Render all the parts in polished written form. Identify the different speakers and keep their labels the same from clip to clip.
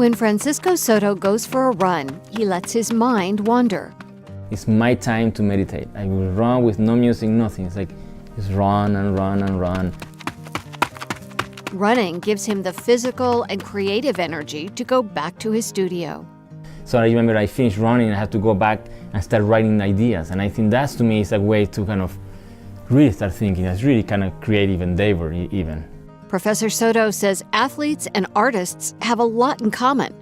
Speaker 1: When Francisco Souto goes for a run, he lets his mind wander.
Speaker 2: It's my time to meditate. I will run with no music, nothing. It's like just run and run and run.
Speaker 1: Running gives him the physical and creative energy to go back to his studio.
Speaker 2: So I remember I finished running and I had to go back and start writing ideas. And I think that's, to me, is a way to kind of really start thinking. It's really kind of creative endeavor even.
Speaker 1: Professor Souto says athletes and artists have a lot in common.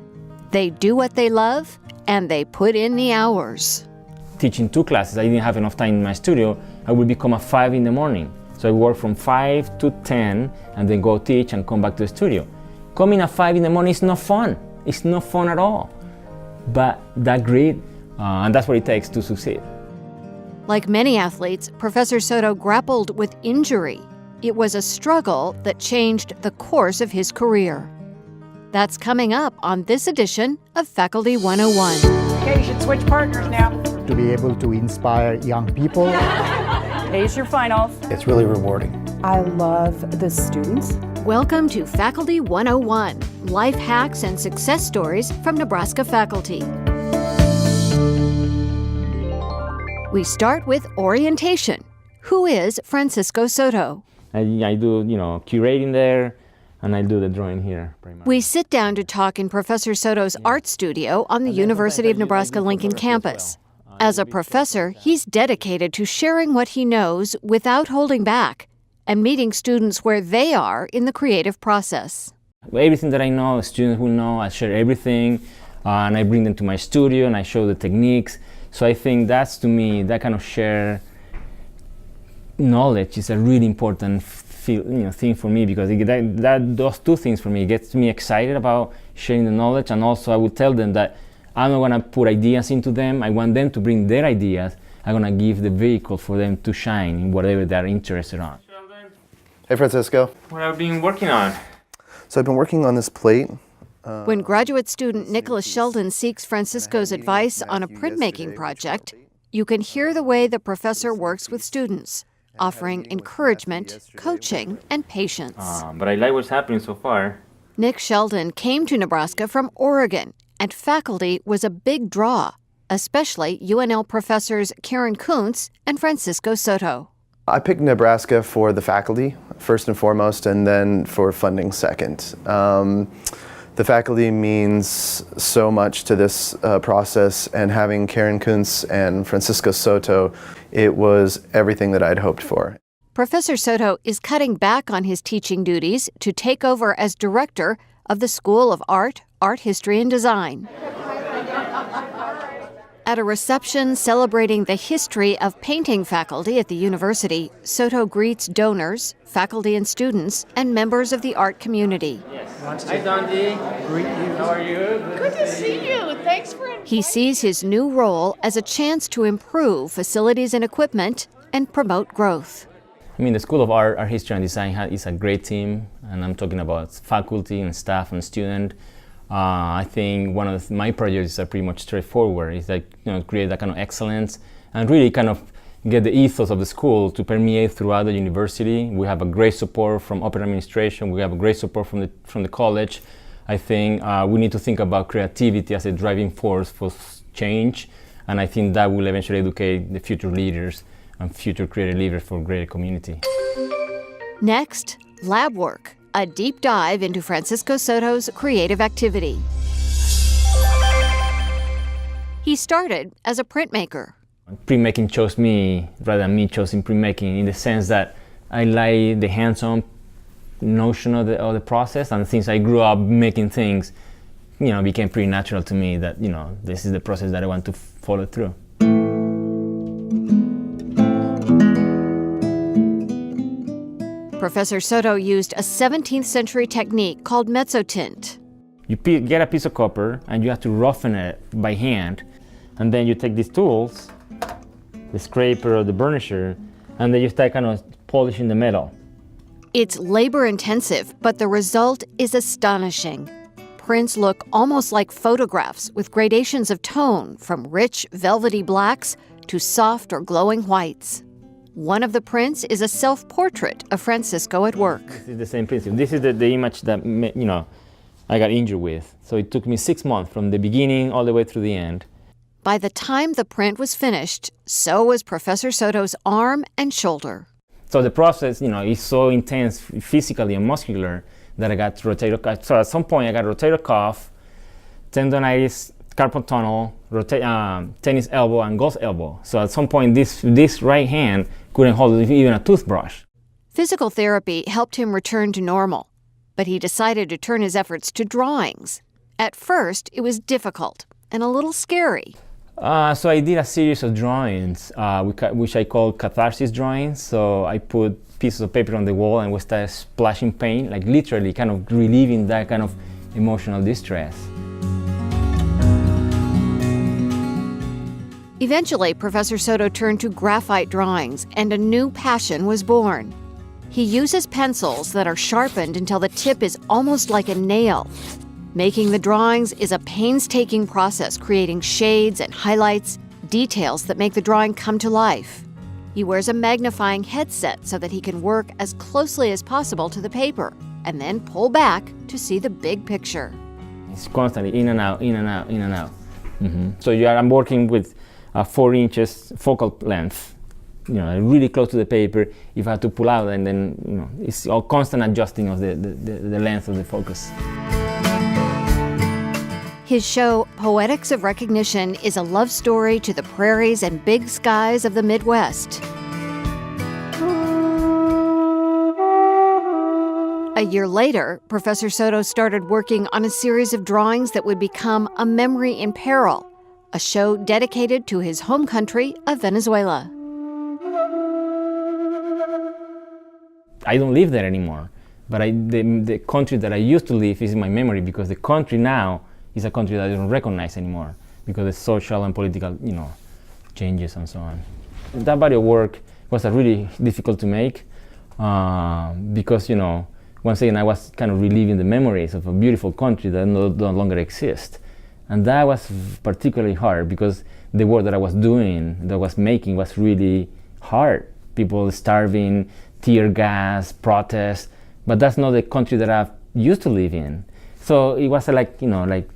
Speaker 1: They do what they love and they put in the hours.
Speaker 2: Teaching 2 classes, I didn't have enough time in my studio. I would become at 5 in the morning. So I work from 5 to 10 and then go teach and come back to the studio. Coming at 5 in the morning is not fun. It's not fun at all. But that grit, and that's what it takes to succeed.
Speaker 1: Like many athletes, Professor Souto grappled with injury. It was a struggle that changed the course of his career. That's coming up on this edition of Faculty 101.
Speaker 3: Okay, you should switch partners now.
Speaker 4: To be able to inspire young people.
Speaker 3: Here's your finals.
Speaker 5: It's really rewarding.
Speaker 6: I love the students.
Speaker 1: Welcome to Faculty 101, life hacks and success stories from Nebraska faculty. We start with orientation. Who is Francisco Souto?
Speaker 2: I do, curating there, and I do the drawing here.
Speaker 1: We sit down to talk in Professor Souto's art studio on the University of Nebraska-Lincoln campus. As a professor, he's dedicated to sharing what he knows without holding back and meeting students where they are in the creative process.
Speaker 2: Everything that I know, students will know. I share everything, and I bring them to my studio, and I show the techniques. So I think that's, to me, that kind of share knowledge is a really important thing for me, because those 2 things for me gets me excited about sharing the knowledge, and also I will tell them that I'm not going to put ideas into them. I want them to bring their ideas. I'm going to give the vehicle for them to shine in whatever they're interested on.
Speaker 5: Hey, Francisco.
Speaker 2: What have you been working on?
Speaker 5: So I've been working on this plate.
Speaker 1: When graduate student Nicholas Sheldon seeks Francisco's advice on a printmaking project, you can hear the way the professor works with students, offering encouragement, coaching, and patience.
Speaker 2: But I like what's happening so far.
Speaker 1: Nick Sheldon came to Nebraska from Oregon, and faculty was a big draw, especially UNL professors Karen Kuntz and Francisco Souto.
Speaker 5: I picked Nebraska for the faculty, first and foremost, and then for funding second. The faculty means so much to this process, and having Karen Kuntz and Francisco Souto, it was everything that I'd hoped for.
Speaker 1: Professor Souto is cutting back on his teaching duties to take over as director of the School of Art, Art History and Design. At a reception celebrating the history of painting faculty at the university, Souto greets donors, faculty and students, and members of the art community.
Speaker 2: Yes. Hi, Dondi. How are you?
Speaker 3: Good to see you. Thanks for inviting me.
Speaker 1: He sees his new role as a chance to improve facilities and equipment and promote growth.
Speaker 2: I mean, the School of Art, Art History and Design is a great team, and I'm talking about faculty and staff and student. I think one of my projects are pretty much straightforward. It's like, create that kind of excellence and really kind of get the ethos of the school to permeate throughout the university. We have a great support from upper administration. We have a great support from the college. I think we need to think about creativity as a driving force for change, and I think that will eventually educate the future leaders and future creative leaders for a greater community.
Speaker 1: Next, lab work. A deep dive into Francisco Souto's creative activity. He started as a printmaker.
Speaker 2: Printmaking chose me rather than me choosing printmaking, in the sense that I like the hands-on notion of the process, and since I grew up making things, it became pretty natural to me that this is the process that I want to follow through.
Speaker 1: Professor Souto used a 17th century technique called mezzotint.
Speaker 2: You get a piece of copper and you have to roughen it by hand, and then you take these tools, the scraper or the burnisher, and then you start kind of polishing the metal.
Speaker 1: It's labor intensive, but the result is astonishing. Prints look almost like photographs with gradations of tone from rich velvety blacks to soft or glowing whites. One of the prints is a self-portrait of Francisco at work.
Speaker 2: This is the same principle. This is the image that I got injured with. So it took me 6 months from the beginning all the way through the end.
Speaker 1: By the time the print was finished, so was Professor Souto's arm and shoulder.
Speaker 2: So the process, is so intense physically and muscular that I got rotator cuff. So at some point I got rotator cuff, tendonitis, carpal tunnel, tennis elbow, and golf elbow. So at some point this right hand couldn't hold even a toothbrush.
Speaker 1: Physical therapy helped him return to normal, but he decided to turn his efforts to drawings. At first, it was difficult and a little scary.
Speaker 2: So I did a series of drawings, which I call catharsis drawings. So I put pieces of paper on the wall and we started splashing paint, like literally kind of relieving that kind of emotional distress.
Speaker 1: Eventually, Professor Souto turned to graphite drawings, and a new passion was born. He uses pencils that are sharpened until the tip is almost like a nail. Making the drawings is a painstaking process, creating shades and highlights, details that make the drawing come to life. He wears a magnifying headset so that he can work as closely as possible to the paper, and then pull back to see the big picture.
Speaker 2: It's constantly in and out, in and out, in and out. So I'm working with 4 inches focal length, really close to the paper. If I have to pull out, and then it's all constant adjusting of the length of the focus.
Speaker 1: His show, Poetics of Recognition, is a love story to the prairies and big skies of the Midwest. A year later, Professor Souto started working on a series of drawings that would become A Memory in Peril, a show dedicated to his home country of Venezuela.
Speaker 2: I don't live there anymore, but the country that I used to live is in my memory, because the country now is a country that I don't recognize anymore because of social and political, changes and so on. That body of work was really difficult to make because, once again, I was kind of reliving the memories of a beautiful country that no longer exists. And that was particularly hard because the work that I was doing, that I was making, was really hard. People starving, tear gas, protests, but that's not the country that I used to live in. So it was like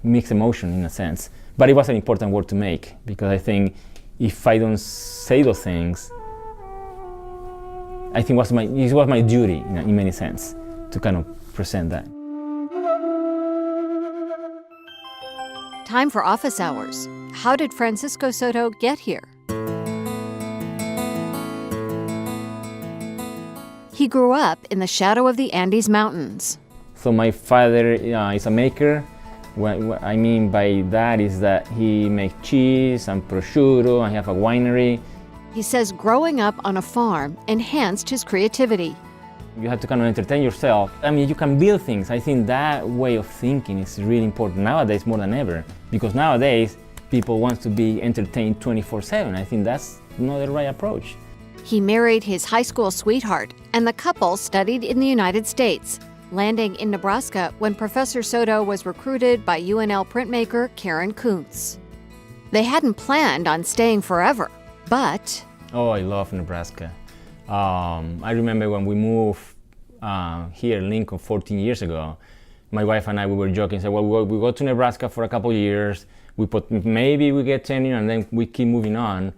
Speaker 2: mixed emotion in a sense. But it was an important work to make, because I think if I don't say those things, I think it was my duty in many sense to kind of present that.
Speaker 1: Time for office hours. How did Francisco Souto get here? He grew up in the shadow of the Andes Mountains.
Speaker 2: So my father is a maker. What I mean by that is that he makes cheese and prosciutto, and he has a winery.
Speaker 1: He says growing up on a farm enhanced his creativity.
Speaker 2: You have to kind of entertain yourself. I mean, you can build things. I think that way of thinking is really important nowadays more than ever, because nowadays people want to be entertained 24/7. I think that's not the right approach.
Speaker 1: He married his high school sweetheart, and the couple studied in the United States, landing in Nebraska when Professor Souto was recruited by UNL printmaker Karen Kuntz. They hadn't planned on staying forever, but...
Speaker 2: Oh, I love Nebraska. I remember when we moved here in Lincoln 14 years ago, my wife and I, we were joking, said, well, we go to Nebraska for a couple of years, maybe we get tenure and then we keep moving on.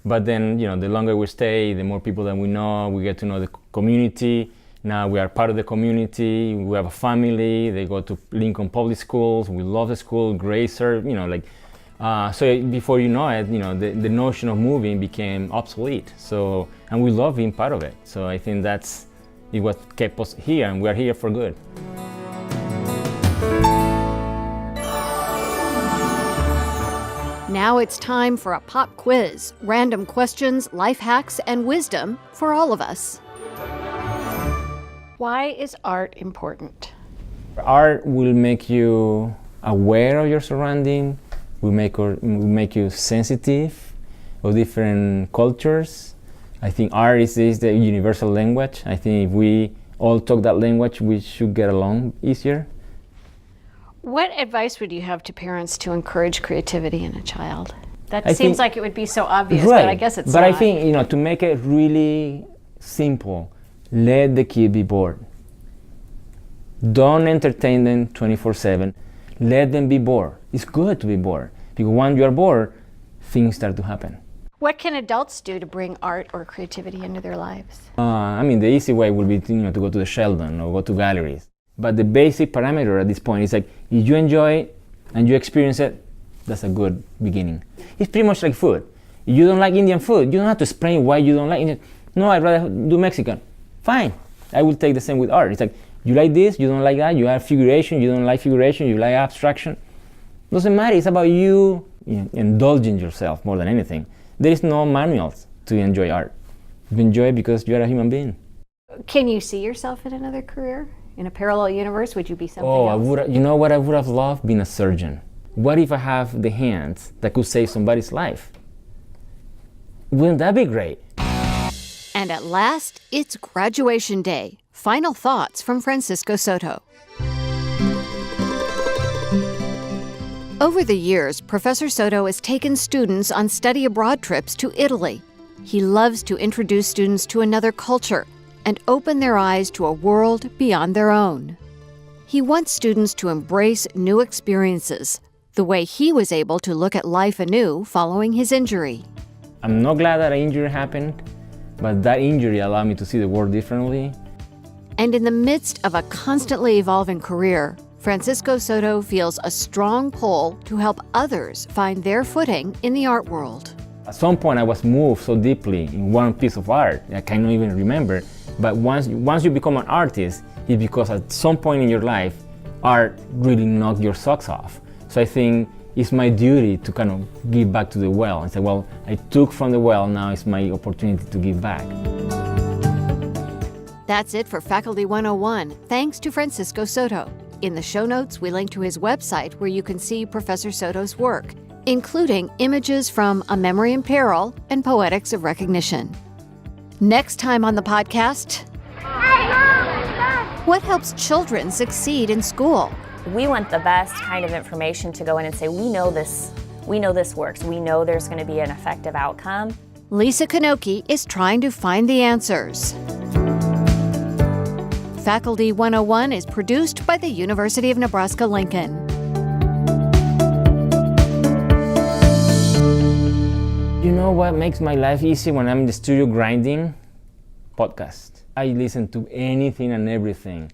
Speaker 2: But then, the longer we stay, the more people that we know, we get to know the community. Now we are part of the community, we have a family, they go to Lincoln Public Schools, we love the school, great serve, so before you know it, the notion of moving became obsolete. So, and we love being part of it. So I think that's what kept us here, and we're here for good.
Speaker 1: Now it's time for a pop quiz, random questions, life hacks, and wisdom for all of us.
Speaker 3: Why is art important?
Speaker 2: Art will make you aware of your surrounding, will make you sensitive of different cultures. I think art is the universal language. I think if we all talk that language, we should get along easier.
Speaker 3: What advice would you have to parents to encourage creativity in a child? That
Speaker 2: I
Speaker 3: seems
Speaker 2: think,
Speaker 3: like it would be so obvious,
Speaker 2: right,
Speaker 3: but I guess it's
Speaker 2: but
Speaker 3: not.
Speaker 2: I think, to make it really simple, let the kid be bored. Don't entertain them 24/7. Let them be bored. It's good to be bored, because once you are bored, things start to happen.
Speaker 3: What can adults do to bring art or creativity into their lives?
Speaker 2: The easy way would be to go to the Sheldon or go to galleries. But the basic parameter at this point is like, if you enjoy it and you experience it, that's a good beginning. It's pretty much like food. If you don't like Indian food, you don't have to explain why you don't like Indian. No, I'd rather do Mexican. Fine. I will take the same with art. It's like, you like this, you don't like that, you have figuration, you don't like figuration, you like abstraction. Doesn't matter. It's about you indulging yourself more than anything. There is no manuals to enjoy art. You enjoy it because you're a human being.
Speaker 3: Can you see yourself in another career? In a parallel universe, would you be something
Speaker 2: Oh,
Speaker 3: else?
Speaker 2: you know what I would have loved? Being a surgeon. What if I have the hands that could save somebody's life? Wouldn't that be great?
Speaker 1: And at last, it's graduation day. Final thoughts from Francisco Souto. Over the years, Professor Souto has taken students on study abroad trips to Italy. He loves to introduce students to another culture and open their eyes to a world beyond their own. He wants students to embrace new experiences, the way he was able to look at life anew following his injury.
Speaker 2: I'm not glad that an injury happened, but that injury allowed me to see the world differently.
Speaker 1: And in the midst of a constantly evolving career, Francisco Souto feels a strong pull to help others find their footing in the art world.
Speaker 2: At some point, I was moved so deeply in one piece of art, I cannot even remember. But once you become an artist, it's because at some point in your life, art really knocked your socks off. So I think it's my duty to kind of give back to the well and say, well, I took from the well, now it's my opportunity to give back.
Speaker 1: That's it for Faculty 101. Thanks to Francisco Souto. In the show notes, we link to his website where you can see Professor Souto's work, including images from A Memory in Peril and Poetics of Recognition. Next time on the podcast, what helps children succeed in school?
Speaker 7: We want the best kind of information to go in and say, we know this works. We know there's going to be an effective outcome.
Speaker 1: Lisa Kanoki is trying to find the answers. Faculty 101 is produced by the University of Nebraska-Lincoln.
Speaker 2: You know what makes my life easy when I'm in the studio grinding? Podcast. I listen to anything and everything.